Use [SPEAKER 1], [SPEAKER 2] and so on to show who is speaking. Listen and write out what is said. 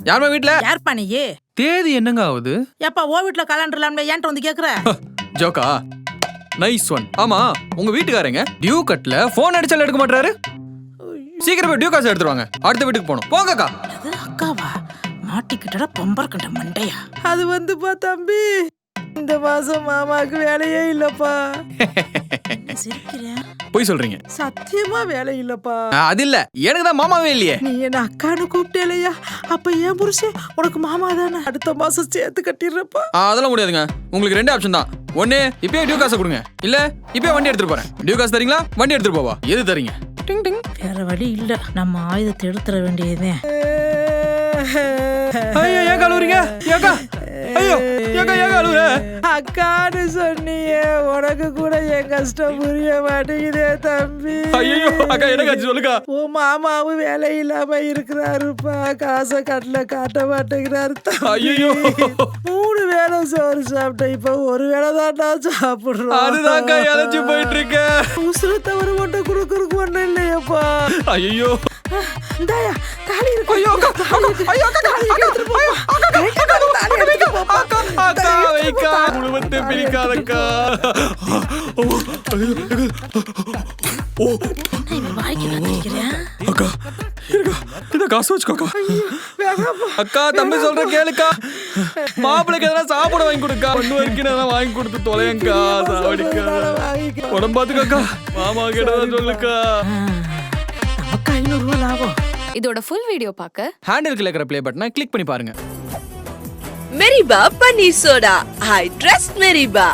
[SPEAKER 1] யாருமா வீட்ல?
[SPEAKER 2] யார்ப்பா நீ?
[SPEAKER 1] தேதி என்னங்க ஆகுது?
[SPEAKER 2] ஏப்பா ஓ வீட்ல கலண்டர் இல்லாம ஏன்ட்ட வந்து கேக்குற?
[SPEAKER 1] ஜோக்கா நைஸ் ஒன். ஆமா உங்க வீட்டுக்காரங்க டியூ கட்ல போன் அடிச்சால எடுக்க மாட்டாரு. சீக்கிரம் போய் டியூ காசு எடுத்துருவாங்க. அடுத்த வீட்டுக்கு போணும். போங்கக்கா.
[SPEAKER 2] அது அக்காவா? மாட்டிக்கிட்டட பம்பர் கண்ட மண்டையா. அது வந்துப்பா தம்பி, இந்த மாசம் மாமாக்கு வேலையே இல்லப்பா. சிரிக்கிறேன்.
[SPEAKER 1] போய் சொல்றீங்க?
[SPEAKER 2] சத்தியமா வேலை இல்லப்பா.
[SPEAKER 1] அது இல்ல, எனக்கு தான் மாமாவே இல்லையே.
[SPEAKER 2] நீ என்ன அக்கான்னு கூப்பிட்டேலையா? அப்ப ஏன் புருஷன் உனக்கு மாமா தானே. அடுத்த மாசம் சேர்த்து கட்டிடுறப்பா.
[SPEAKER 1] அதெல்லாம் முடியாதுங்க. உங்களுக்கு ரெண்டு ஆப்ஷன் தான். ஒண்ணு இப்பயே டியூ காசை கொடுங்க, இல்ல இப்பயே வண்டி எடுத்துட்டு போறேன். டியூ காசு தரீங்களா, வண்டி எடுத்துட்டு போவா? எது தரீங்க? டிங் டிங்.
[SPEAKER 2] வேற வழி இல்ல, நம்ம ஆயுதத்தை எடுத்துற வேண்டியதே.
[SPEAKER 1] ஐயோ ஏன் கழுவுறீங்க? ஏக்கா ஐயோ ஏக்கா ஏன் கழுவுற?
[SPEAKER 2] அக்கான்னு சொன்னியே, உனக்கு கூட என் கஷ்டம் புரிய மாட்டேங்குதே தம்பி.
[SPEAKER 1] ஐயோ அக்கா எனக்கு சொல்லுக்கா.
[SPEAKER 2] ஓ மாமாவும் வேலை இல்லாம இருக்கிறாருப்பா. காசை கட்டல காட்ட மாட்டேங்கிறாரு.
[SPEAKER 1] ஐயோ
[SPEAKER 2] 3 வேளை சோறு சாப்பிட்டேன், இப்ப 1 வேளை தான்டா சாப்பிடுறோம்.
[SPEAKER 1] அதுதான்க்கா இழைச்சி போயிட்டு இருக்க.
[SPEAKER 2] உசுறு தவறு மட்டும் கொடுக்கறதுக்கு ஒண்ணும் இல்லையப்பா.
[SPEAKER 1] ஐயோ
[SPEAKER 2] இந்தாயா தாலி இருக்கு.
[SPEAKER 1] ஐயோ அக்கா ஐயோ அக்கா அக்கா வைக்கா குடும்பத்தை பிரிக்காதக்கா. அக்கா இத காசு வச்சுக்கோக்கா. அக்கா தம்பி சொல்ற கேளுக்கா. மாப்பிளைக்கு எதனா சாப்பிட வாங்கி கொடுக்கா. ஒண்ணு வரைக்கும் நான் வாங்கி கொடுத்து தொலையங்கா. சாவடிக்கா உடம்பு பாத்துக்கா. மாமா கேட்டதான் சொல்லுக்கா.
[SPEAKER 2] நமக்கு 500 ரூபாய் லாபம்.
[SPEAKER 3] இதோட ஃபுல் வீடியோ பார்க்க
[SPEAKER 1] ஹேண்டில் இருக்கிற ப்ளே பட்டனை கிளிக் பண்ணி பாருங்க.
[SPEAKER 4] மெரிபா பன்னீர் சோடா. I trust மெரிபா.